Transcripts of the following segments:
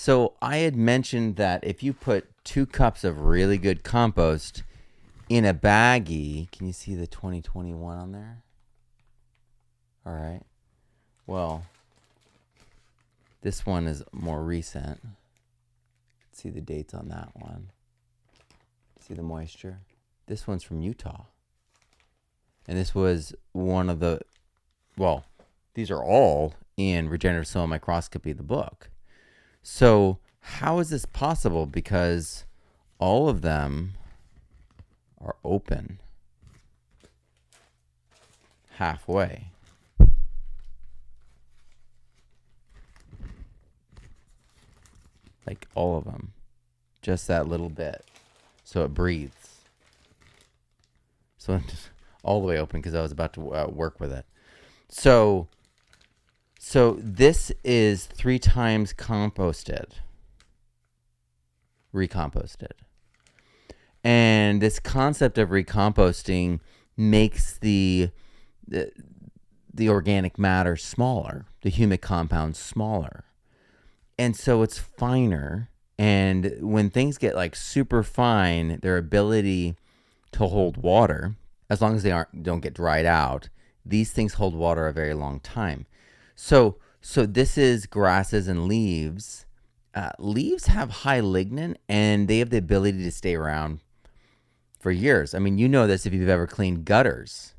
So I had mentioned that if you put 2 cups of really good compost in a baggie, can you see the 2021 on there? All right. Well, this one is more recent. See the dates on that one. See the moisture? This one's from Utah. And this was one of the, well, these are all in Regenerative Soil Microscopy, the book. So how is this possible? Because all of them are open halfway. Like all of them. Just that little bit. So it breathes. So it's all the way open because I was about to work with it. So this is 3 times composted, recomposted. And this concept of recomposting makes the organic matter smaller, the humic compounds smaller. And so it's finer. And when things get like super fine, their ability to hold water, as long as they don't get dried out, these things hold water a very long time. So this is grasses and leaves. Leaves have high lignin, and they have the ability to stay around for years. I mean, you know this if you've ever cleaned gutters.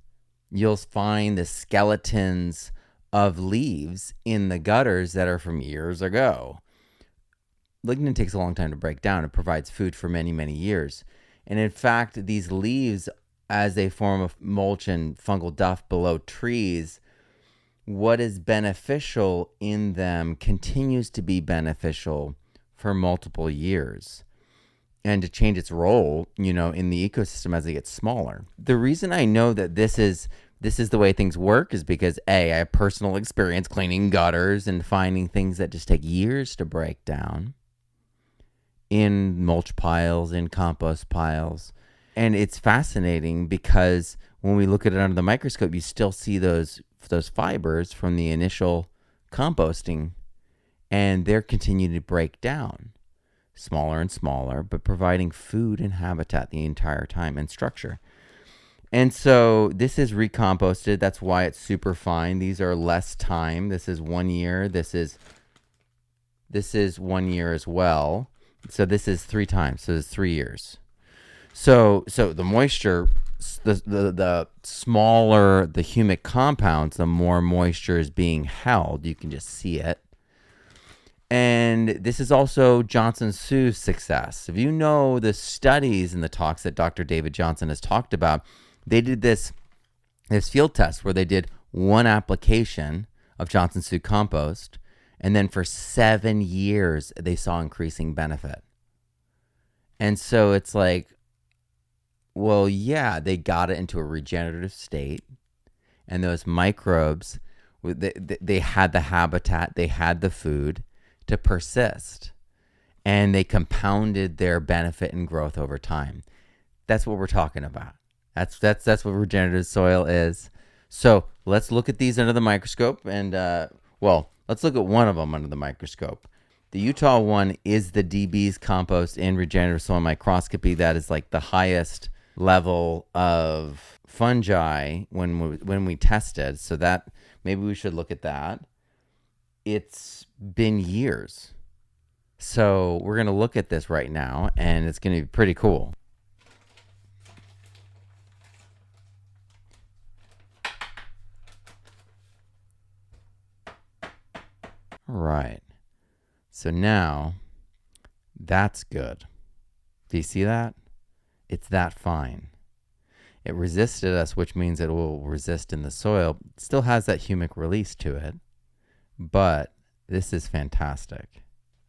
You'll find the skeletons of leaves in the gutters that are from years ago. Lignin takes a long time to break down. It provides food for many, many years. And in fact, these leaves, as they form a mulch and fungal duff below trees, what is beneficial in them continues to be beneficial for multiple years, and to change its role, in the ecosystem as it gets smaller. The reason I know that this is the way things work is because I have personal experience cleaning gutters and finding things that just take years to break down in mulch piles, in compost piles. And it's fascinating because when we look at it under the microscope, you still see those fibers from the initial composting, and they're continuing to break down, smaller and smaller, but providing food and habitat the entire time and structure. And so this is recomposted. That's why it's super fine. These are less time. This is 1 year. This is 1 year as well. So this is 3 times. So it's 3 years. So the moisture, the smaller the humic compounds, the more moisture is being held. You can just see it. And this is also Johnson Su's success. If you know the studies and the talks that Dr. David Johnson has talked about, they did this field test where they did 1 application of Johnson Su compost, and then for 7 years they saw increasing benefit. And so it's like, well, yeah, they got it into a regenerative state, and those microbes, they had the habitat, they had the food to persist, and they compounded their benefit and growth over time. That's what we're talking about. That's what regenerative soil is. So let's look at these under the microscope, and let's look at one of them under the microscope. The Utah one is the DB's compost in regenerative soil microscopy. That is like the highest level of fungi when we tested. So that maybe we should look at that. It's been years. So we're going to look at this right now, and it's going to be pretty cool. All right. So now that's good. Do you see that? It's that fine. It resisted us, which means it will resist in the soil. It still has that humic release to it, but this is fantastic.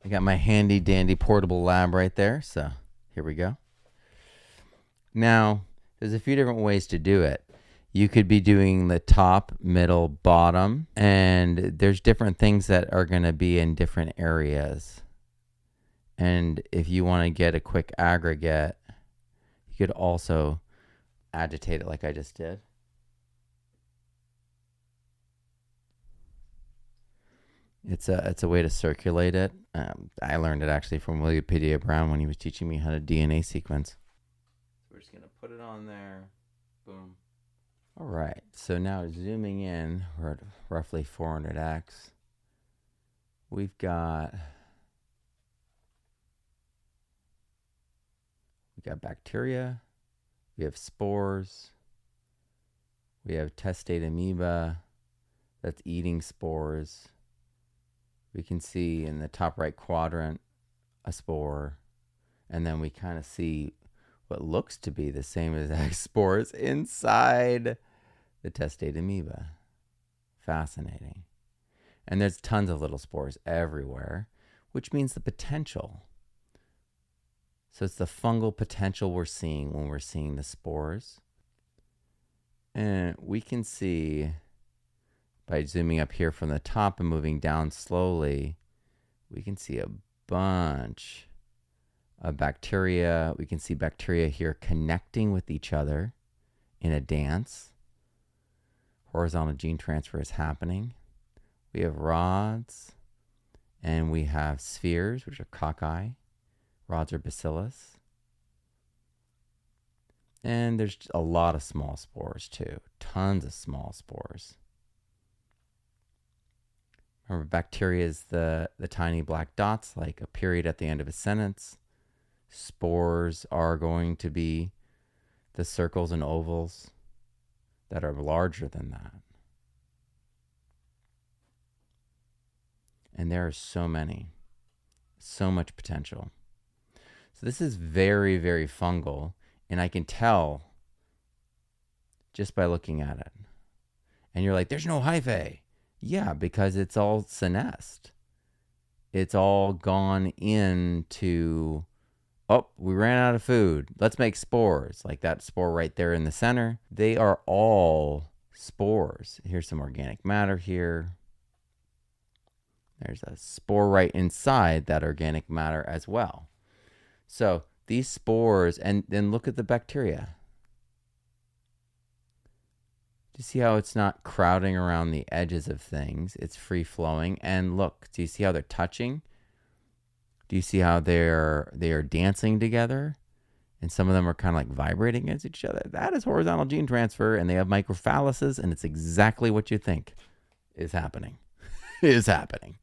I got my handy dandy portable lab right there. So here we go. Now, there's a few different ways to do it. You could be doing the top, middle, bottom, and there's different things that are going to be in different areas. And if you want to get a quick aggregate, you could also agitate it like I just did. It's a way to circulate it. I learned it actually from Wikipedia Brown when he was teaching me how to DNA sequence. So we're just gonna put it on there. Boom. All right. So now zooming in, we're at roughly 400x. We've got bacteria. We have spores. We have testate amoeba that's eating spores. We can see in the top right quadrant a spore, and then we kind of see what looks to be the same exact spores inside the testate amoeba. Fascinating. And there's tons of little spores everywhere, which means the potential. So it's the fungal potential we're seeing when we're seeing the spores. And we can see by zooming up here from the top and moving down slowly, we can see a bunch of bacteria. We can see bacteria here connecting with each other in a dance. Horizontal gene transfer is happening. We have rods and we have spheres, which are cocci. Rods are bacillus. And there's a lot of small spores too. Tons of small spores. Remember, bacteria is the tiny black dots, like a period at the end of a sentence. Spores are going to be the circles and ovals that are larger than that. And there are so many, so much potential. So this is very, very fungal, and I can tell just by looking at it. And you're like, there's no hyphae. Yeah, because it's all senesced. It's all gone into, oh, we ran out of food. Let's make spores. Like that spore right there in the center. They are all spores. Here's some organic matter here. There's a spore right inside that organic matter as well. So these spores, and then look at the bacteria. Do you see how it's not crowding around the edges of things? It's free flowing. And look, do you see how they're touching? Do you see how they are dancing together? And some of them are kind of like vibrating against each other. That is horizontal gene transfer, and they have microphalluses, and it's exactly what you think is happening. Is happening.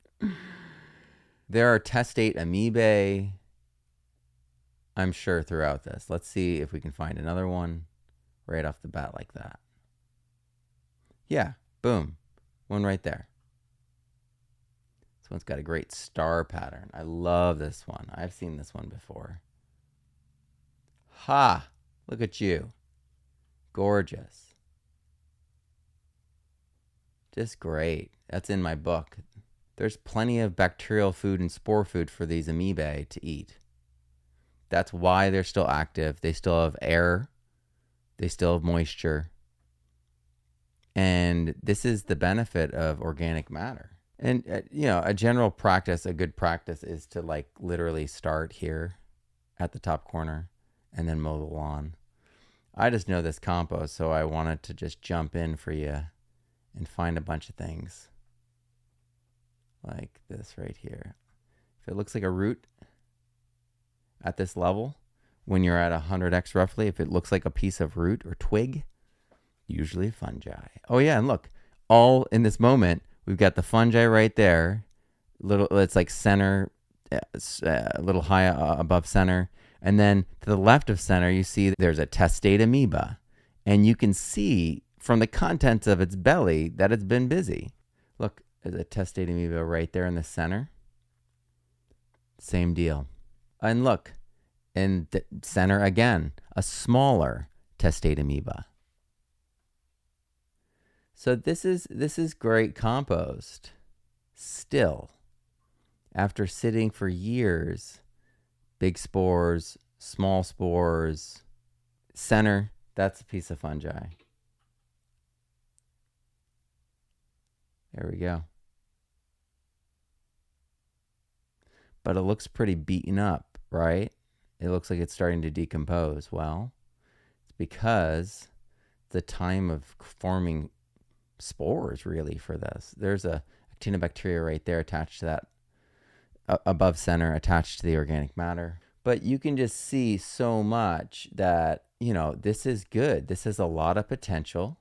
There are testate amoebae, I'm sure, throughout this. Let's see if we can find another one right off the bat like that. Yeah, boom. One right there. This one's got a great star pattern. I love this one. I've seen this one before. Ha! Look at you. Gorgeous. Just great. That's in my book. There's plenty of bacterial food and spore food for these amoebae to eat. That's why they're still active. They still have air. They still have moisture. And this is the benefit of organic matter. And, a general practice, a good practice is to like literally start here at the top corner and then mow the lawn. I just know this compost, so I wanted to just jump in for you and find a bunch of things like this right here. If it looks like a root at this level, when you're at 100x roughly, if it looks like a piece of root or twig, usually fungi. Oh yeah, and look, all in this moment, we've got the fungi right there. It's like center, a little high above center. And then to the left of center, you see there's a testate amoeba. And you can see from the contents of its belly that it's been busy. Look, there's a testate amoeba right there in the center. Same deal. And look, in the center again, a smaller testate amoeba. So this is great compost. Still, after sitting for years, big spores, small spores, center, that's a piece of fungi. There we go. But it looks pretty beaten up, right? It looks like it's starting to decompose. Well, it's because the time of forming spores really for this. There's a actinobacteria right there attached to that, above center, attached to the organic matter. But you can just see so much that, this is good. This has a lot of potential,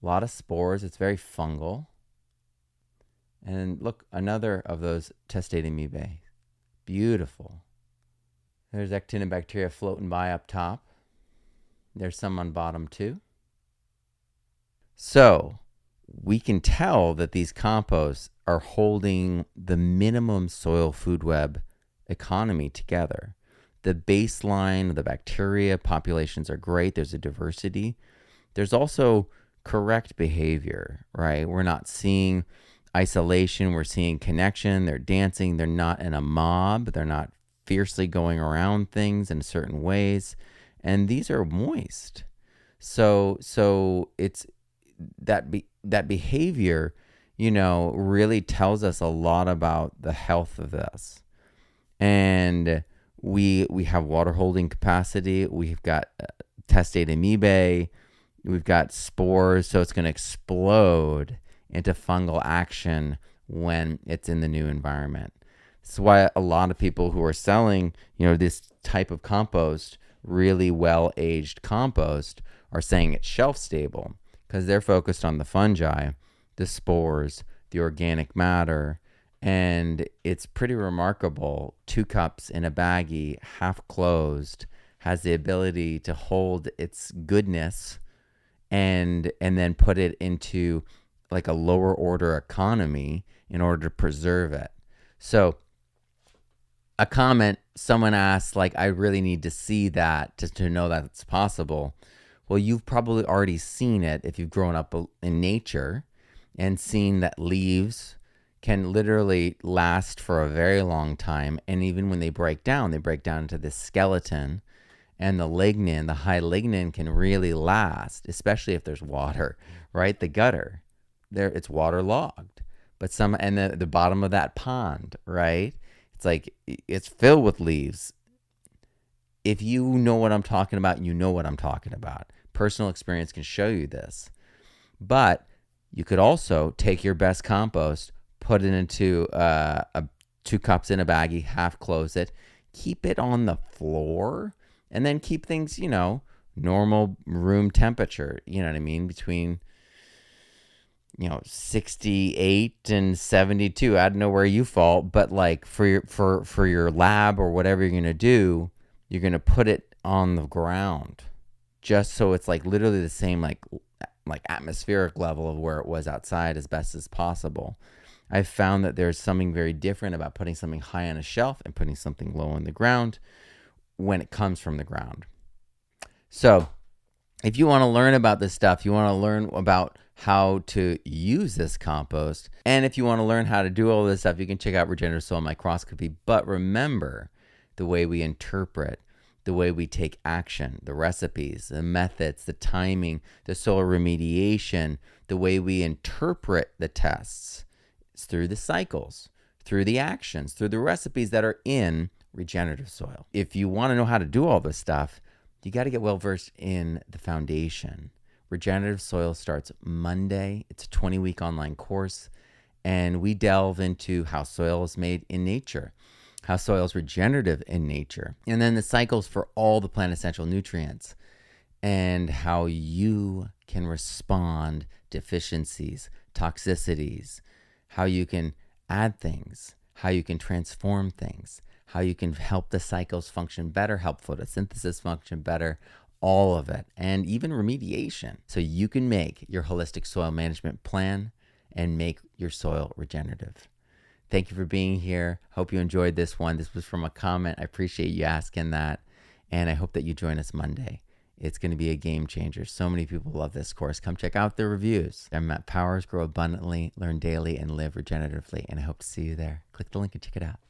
a lot of spores. It's very fungal. And look, another of those testate amoebae. Beautiful. There's actinobacteria floating by up top. There's some on bottom too. So we can tell that these composts are holding the minimum soil food web economy together. The baseline of the bacteria populations are great. There's a diversity. There's also correct behavior, right? We're not seeing isolation. We're seeing connection. They're dancing. They're not in a mob. They're not fiercely going around things in certain ways. And these are moist. So it's that behavior, really tells us a lot about the health of this. And we have water holding capacity. We've got testate amoebae. We've got spores. So it's going to explode into fungal action when it's in the new environment. That's why a lot of people who are selling, this type of compost, really well-aged compost, are saying it's shelf stable, because they're focused on the fungi, the spores, the organic matter. And it's pretty remarkable. 2 cups in a baggie, half closed, has the ability to hold its goodness and then put it into like a lower order economy in order to preserve it. So a comment, someone asked, like, I really need to see that to know that it's possible. Well, you've probably already seen it if you've grown up in nature and seen that leaves can literally last for a very long time. And even when they break down into this skeleton, and the lignin, the high lignin, can really last, especially if there's water, right? The gutter, it's waterlogged. But the bottom of that pond, right? It's like, it's filled with leaves. If you know what I'm talking about, you know what I'm talking about. Personal experience can show you this. But you could also take your best compost, put it into 2 cups in a baggie, half close it, keep it on the floor, and then keep things, normal room temperature, you know what I mean? Between, 68 and 72. I don't know where you fall, but like for your lab or whatever you're going to do, you're going to put it on the ground, just so it's like literally the same, like atmospheric level of where it was outside as best as possible. I've found that there's something very different about putting something high on a shelf and putting something low on the ground when it comes from the ground. So if you want to learn about this stuff, you want to learn about how to use this compost, and if you want to learn how to do all this stuff, you can check out Regenerative Soil Microscopy. But remember, the way we interpret, the way we take action, the recipes, the methods, the timing, the soil remediation, the way we interpret the tests is through the cycles, through the actions, through the recipes that are in regenerative soil. If you want to know how to do all this stuff, you got to get well versed in the foundation. Regenerative Soil starts Monday. It's a 20-week online course, and we delve into how soil is made in nature, how soil is regenerative in nature, and then the cycles for all the plant essential nutrients, and how you can respond to deficiencies, toxicities, how you can add things, how you can transform things, how you can help the cycles function better, help photosynthesis function better, all of it, and even remediation. So you can make your holistic soil management plan and make your soil regenerative. Thank you for being here. Hope you enjoyed this one. This was from a comment. I appreciate you asking that. And I hope that you join us Monday. It's going to be a game changer. So many people love this course. Come check out the reviews. I'm at Powers, Grow Abundantly, Learn Daily, and Live Regeneratively. And I hope to see you there. Click the link and check it out.